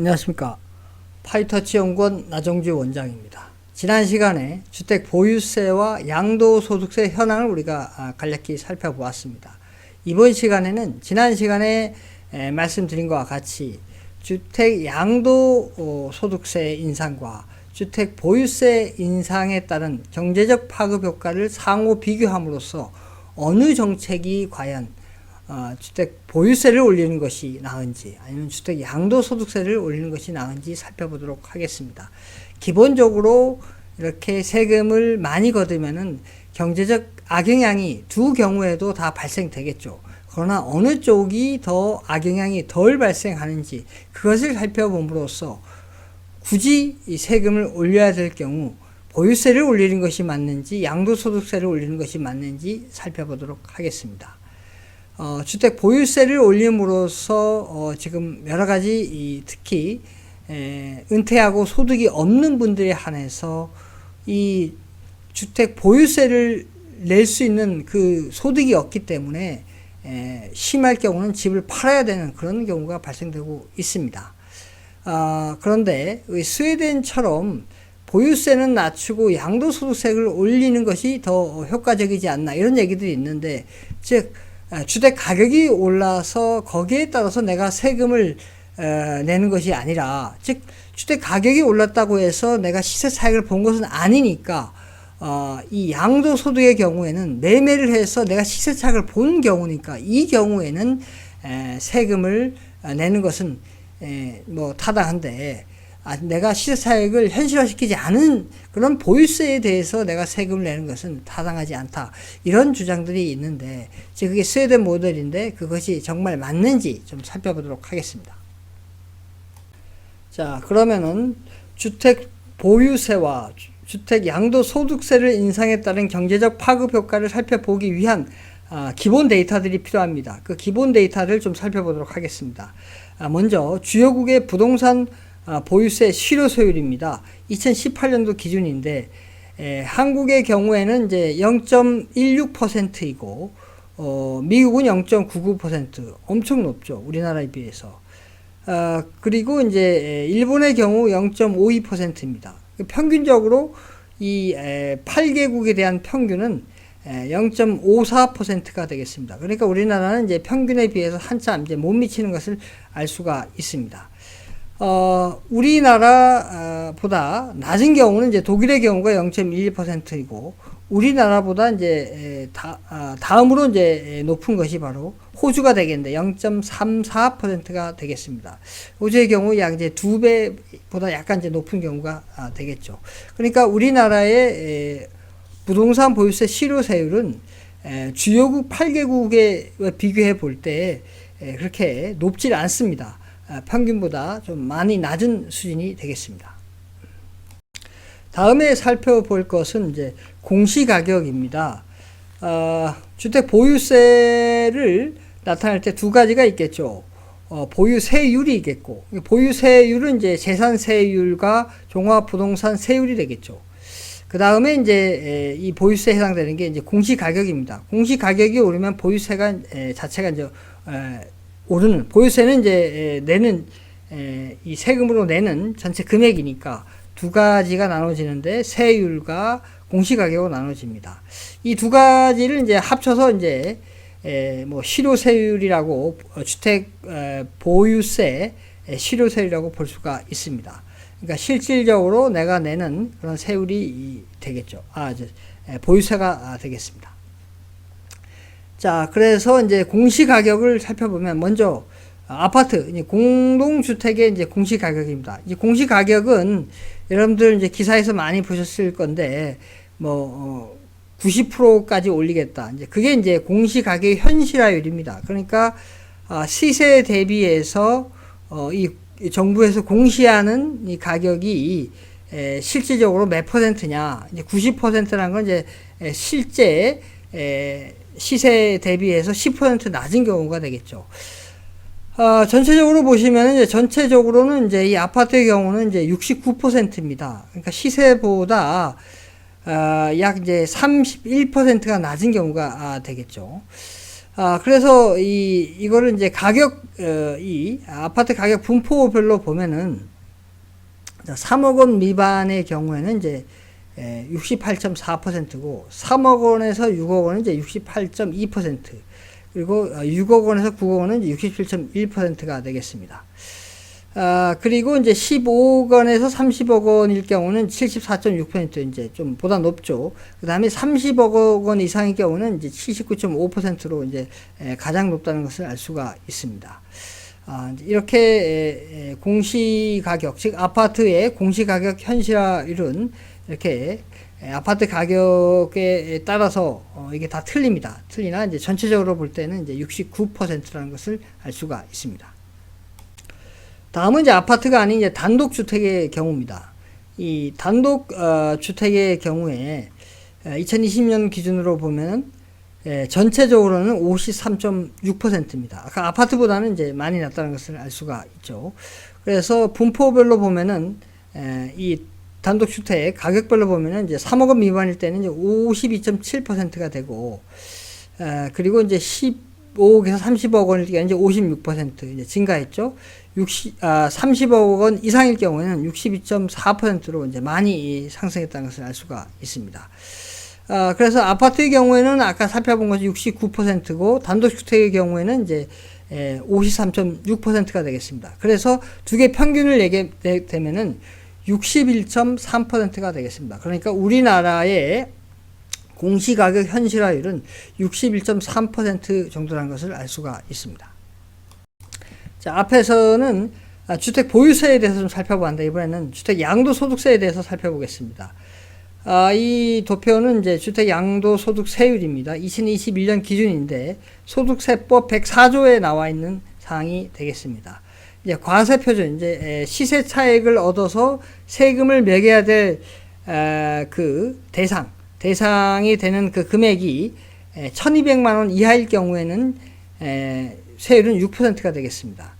안녕하십니까. 파이터치 연구원 나정주 원장입니다. 지난 시간에 주택 보유세와 양도소득세 현황을 우리가 간략히 살펴보았습니다. 이번 시간에는 지난 시간에 말씀드린 것과 같이 주택 양도소득세 인상과 주택 보유세 인상에 따른 경제적 파급 효과를 상호 비교함으로써 어느 정책이 과연 주택 보유세를 올리는 것이 나은지 아니면 주택 양도소득세를 올리는 것이 나은지 살펴보도록 하겠습니다. 기본적으로 이렇게 세금을 많이 거두면은 경제적 악영향이 두 경우에도 다 발생되겠죠. 그러나 어느 쪽이 더 악영향이 덜 발생하는지 그것을 살펴봄으로써 굳이 이 세금을 올려야 될 경우 보유세를 올리는 것이 맞는지 양도소득세를 올리는 것이 맞는지 살펴보도록 하겠습니다. 주택 보유세를 올림으로써 지금 여러 가지 특히 은퇴하고 소득이 없는 분들에 한해서 이 주택 보유세를 낼 수 있는 그 소득이 없기 때문에 심할 경우는 집을 팔아야 되는 그런 경우가 발생되고 있습니다. 그런데 스웨덴처럼 보유세는 낮추고 양도소득세를 올리는 것이 더 효과적이지 않나 이런 얘기들이 있는데, 즉 주택 가격이 올라서 거기에 따라서 내가 세금을 내는 것이 아니라, 즉 주택 가격이 올랐다고 해서 내가 시세 차익을 본 것은 아니니까 이 양도소득의 경우에는 매매를 해서 내가 시세 차익을 본 경우니까 이 경우에는 세금을 내는 것은 뭐 타당한데, 내가 시세 차익을 현실화시키지 않은 그런 보유세에 대해서 내가 세금을 내는 것은 타당하지 않다. 이런 주장들이 있는데, 지금 그게 스웨덴 모델인데 그것이 정말 맞는지 좀 살펴보도록 하겠습니다. 자, 그러면은 주택 보유세와 주택 양도소득세를 인상에 따른 경제적 파급 효과를 살펴보기 위한 기본 데이터들이 필요합니다. 그 기본 데이터를 좀 살펴보도록 하겠습니다. 먼저 주요국의 부동산 보유세 실효세율입니다. 2018년도 기준인데 한국의 경우에는 이제 0.16%이고 미국은 0.99%, 엄청 높죠. 우리나라에 비해서. 그리고 이제 일본의 경우 0.52%입니다. 평균적으로 이 8개국에 대한 평균은 0.54%가 되겠습니다. 그러니까 우리나라는 이제 평균에 비해서 한참 이제 못 미치는 것을 알 수가 있습니다. 우리나라보다 낮은 경우는 이제 독일의 경우가 0.11%이고, 우리나라보다 이제 다음으로 이제 높은 것이 바로 호주가 되겠는데 0.34%가 되겠습니다. 호주의 경우 약 이제 2배보다 약간 이제 높은 경우가 되겠죠. 그러니까 우리나라의 부동산 보유세 실효세율은 주요국 8개국에 비교해 볼 때 그렇게 높지 않습니다. 평균보다 좀 많이 낮은 수준이 되겠습니다. 다음에 살펴볼 것은 이제 공시가격입니다. 주택 보유세를 나타낼 때 두 가지가 있겠죠. 보유세율이 있겠고, 보유세율은 이제 재산세율과 종합부동산 세율이 되겠죠. 그 다음에 이제 이 보유세에 해당되는 게 이제 공시가격입니다. 공시가격이 오르면 보유세가 자체가 이제 오르는, 보유세는 이제 내는 이 세금으로 내는 전체 금액이니까 두 가지가 나눠지는데 세율과 공시가격으로 나눠집니다. 이 두 가지를 이제 합쳐서 이제 뭐 실효세율이라고, 주택 보유세 실효세율이라고 볼 수가 있습니다. 그러니까 실질적으로 내가 내는 그런 세율이 되겠죠. 보유세가 되겠습니다. 자, 그래서 이제 공시가격을 살펴보면 먼저 아파트, 공동주택의 이제 공시가격입니다. 이 공시가격은 여러분들 이제 기사에서 많이 보셨을 건데, 90%까지 올리겠다. 이제 그게 이제 공시가격의 현실화율입니다. 그러니까 시세 대비해서 이 정부에서 공시하는 이 가격이 실질적으로 몇 %냐. 이제 90%라는 건 이제 실제 시세 대비해서 10% 낮은 경우가 되겠죠. 전체적으로 보시면 이제 전체적으로는 이제 이 아파트의 경우는 이제 69%입니다. 그러니까 시세보다 약 이제 31%가 낮은 경우가 되겠죠. 그래서 이거를 이제 이 아파트 가격 분포별로 보면은 3억 원 미만의 경우에는 이제 68.4%고 3억 원에서 6억 원은 이제 68.2%, 그리고 6억 원에서 9억 원은 이제 67.1%가 되겠습니다. 그리고 이제 15억 원에서 30억 원일 경우는 74.6%, 이제 좀 보다 높죠. 그 다음에 30억 원 이상의 경우는 이제 79.5%로 이제 가장 높다는 것을 알 수가 있습니다. 이렇게 공시가격, 즉 아파트의 공시가격 현실화율은 이렇게 아파트 가격에 따라서 이게 다 틀립니다. 틀리나 이제 전체적으로 볼 때는 이제 69%라는 것을 알 수가 있습니다. 다음은 이제 아파트가 아닌 이제 단독주택의 경우입니다. 이 단독주택의 경우에 2020년 기준으로 보면 전체적으로는 53.6%입니다. 아까 아파트보다는 이제 많이 낮다는 것을 알 수가 있죠. 그래서 분포별로 보면은 이 단독주택 가격별로 보면은 이제 3억 원 미만일 때는 이제 52.7%가 되고, 그리고 이제 15억에서 30억 원일 때는 이제 56% 이제 증가했죠. 30억 원 이상일 경우에는 62.4%로 이제 많이 상승했다는 것을 알 수가 있습니다. 그래서 아파트의 경우에는 아까 살펴본 것이 69%고 단독주택의 경우에는 이제 53.6%가 되겠습니다. 그래서 두 개 평균을 내게 되면은 61.3%가 되겠습니다. 그러니까 우리나라의 공시가격 현실화율은 61.3% 정도라는 것을 알 수가 있습니다. 자, 앞에서는 주택 보유세에 대해서 좀 살펴봤는데 이번에는 주택 양도소득세에 대해서 살펴보겠습니다. 이 도표는 이제 주택 양도소득세율입니다. 2021년 기준인데 소득세법 104조에 나와 있는 사항이 되겠습니다. 이제 과세표준, 이제 시세 차익을 얻어서 세금을 매겨야 될 그 대상이 되는 그 금액이 1200만 원 이하일 경우에는 세율은 6%가 되겠습니다.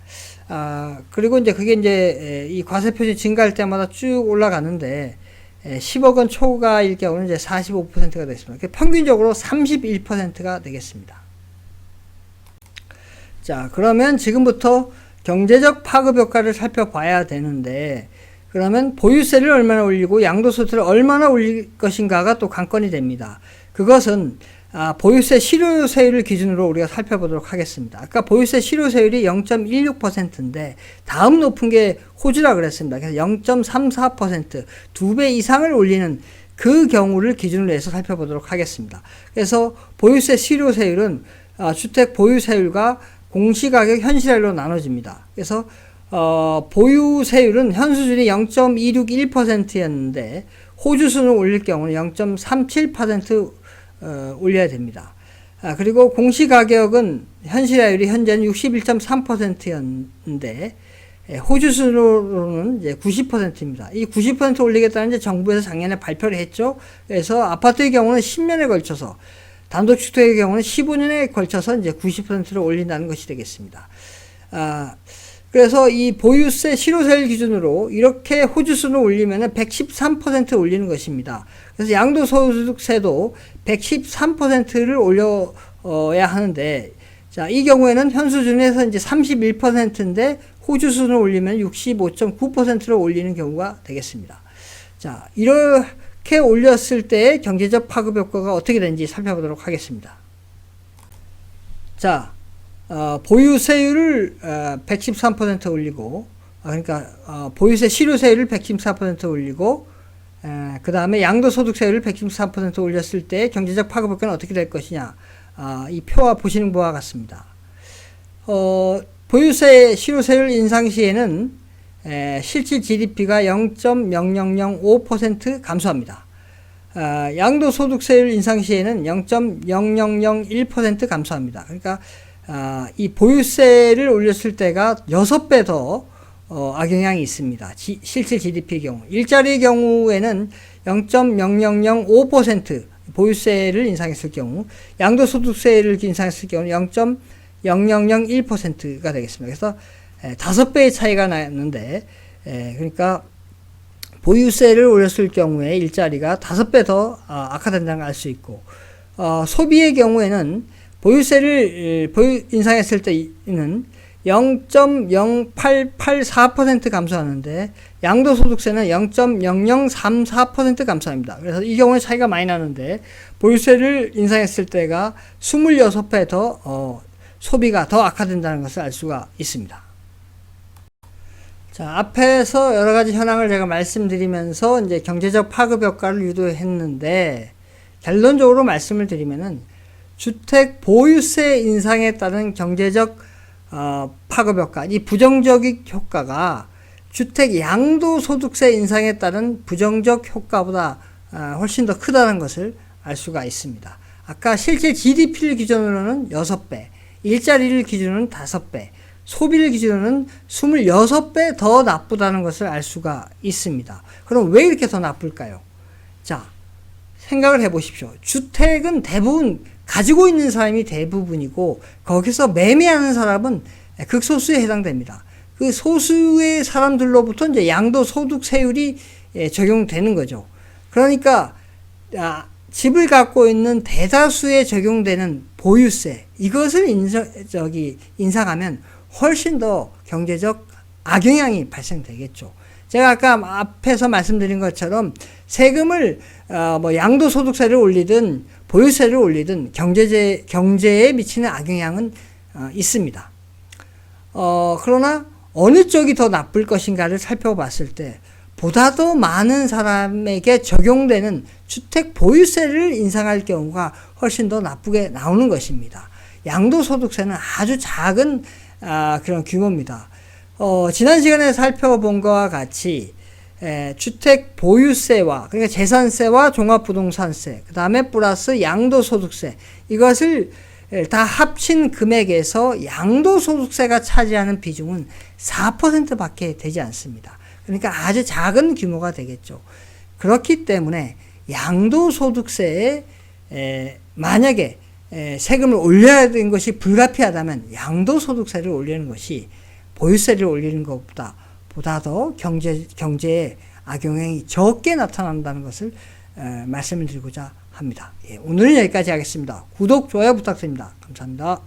그리고 이제 그게 이제 이 과세표준이 증가할 때마다 쭉 올라가는데 10억 원 초과일 경우는 이제 45%가 되겠습니다. 평균적으로 31%가 되겠습니다. 자, 그러면 지금부터 경제적 파급 효과를 살펴봐야 되는데, 그러면 보유세를 얼마나 올리고 양도소득세를 얼마나 올릴 것인가가 또 관건이 됩니다. 그것은 보유세 실효세율을 기준으로 우리가 살펴보도록 하겠습니다. 아까 보유세 실효세율이 0.16%인데 다음 높은 게 호주라 그랬습니다. 그래서 0.34%, 2배 이상을 올리는 그 경우를 기준으로 해서 살펴보도록 하겠습니다. 그래서 보유세 실효세율은 주택 보유세율과 공시가격 현실화율로 나눠집니다. 그래서 보유세율은 현수준이 0.261%였는데 호주순을 올릴 경우는 0.37% 올려야 됩니다. 그리고 공시가격은 현실화율이 현재는 61.3%였는데 호주순으로는 이제 90%입니다. 이 90% 올리겠다는 이제 정부에서 작년에 발표를 했죠. 그래서 아파트의 경우는 10년에 걸쳐서, 단독주택의 경우는 15년에 걸쳐서 이제 90%를 올린다는 것이 되겠습니다. 그래서 이 보유세 실효세율 기준으로 이렇게 호주순을 올리면 113% 올리는 것입니다. 그래서 양도소득세도 113%를 올려야 하는데, 자, 이 경우에는 현수준에서 이제 31%인데 호주순을 올리면 65.9%를 올리는 경우가 되겠습니다. 자, 이렇게 올렸을 때 경제적 파급 효과가 어떻게 되는지 살펴보도록 하겠습니다. 자, 보유세율을 113% 올리고, 그러니까 보유세 실효세율을 114% 올리고, 그 다음에 양도소득세율을 113% 올렸을 때 경제적 파급 효과는 어떻게 될 것이냐. 이 표와 보시는 바와 같습니다. 보유세 실효세율 인상 시에는 실질 GDP가 0.0005% 감소합니다. 양도소득세율 인상 시에는 0.0001% 감소합니다. 그러니까 이 보유세를 올렸을 때가 6배 더 악영향이 있습니다. 실질 GDP의 경우. 일자리의 경우에는 0.0005% 보유세를 인상했을 경우, 양도소득세를 인상했을 경우는 0.0001%가 되겠습니다. 그래서 5배의 차이가 나는데, 그러니까 보유세를 올렸을 경우에 일자리가 5배 더 악화된다는 걸 알 수 있고, 소비의 경우에는 보유세를 인상했을 때는 0.0884% 감소하는데 양도소득세는 0.0034% 감소합니다. 그래서 이 경우에 차이가 많이 나는데 보유세를 인상했을 때가 26배 더 소비가 더 악화된다는 것을 알 수가 있습니다. 자, 앞에서 여러 가지 현황을 제가 말씀드리면서 이제 경제적 파급 효과를 유도했는데 결론적으로 말씀을 드리면은 주택 보유세 인상에 따른 경제적 파급 효과, 이 부정적 효과가 주택 양도소득세 인상에 따른 부정적 효과보다 훨씬 더 크다는 것을 알 수가 있습니다. 아까 실제 GDP를 기준으로는 6배, 일자리를 기준으로는 5배, 소비를 기준으로는 26배 더 나쁘다는 것을 알 수가 있습니다. 그럼 왜 이렇게 더 나쁠까요? 자, 생각을 해 보십시오. 주택은 대부분 가지고 있는 사람이 대부분이고 거기서 매매하는 사람은 극소수에 해당됩니다. 그 소수의 사람들로부터 이제 양도소득세율이 적용되는 거죠. 그러니까 집을 갖고 있는 대다수에 적용되는 보유세, 이것을 인상하면 훨씬 더 경제적 악영향이 발생되겠죠. 제가 아까 앞에서 말씀드린 것처럼 세금을 양도소득세를 올리든 보유세를 올리든 경제에 미치는 악영향은 있습니다. 그러나 어느 쪽이 더 나쁠 것인가를 살펴봤을 때 보다 더 많은 사람에게 적용되는 주택 보유세를 인상할 경우가 훨씬 더 나쁘게 나오는 것입니다. 양도소득세는 아주 작은 그런 규모입니다. 지난 시간에 살펴본 것과 같이 주택 보유세와 그러니까 재산세와 종합부동산세 그 다음에 플러스 양도소득세 이것을 다 합친 금액에서 양도소득세가 차지하는 비중은 4%밖에 되지 않습니다. 그러니까 아주 작은 규모가 되겠죠. 그렇기 때문에 양도소득세에 만약에 세금을 올려야 되는 것이 불가피하다면 양도소득세를 올리는 것이 보유세를 올리는 것보다 더 경제에 악영향이 적게 나타난다는 것을 말씀을 드리고자 합니다. 오늘은 여기까지 하겠습니다. 구독, 좋아요 부탁드립니다. 감사합니다.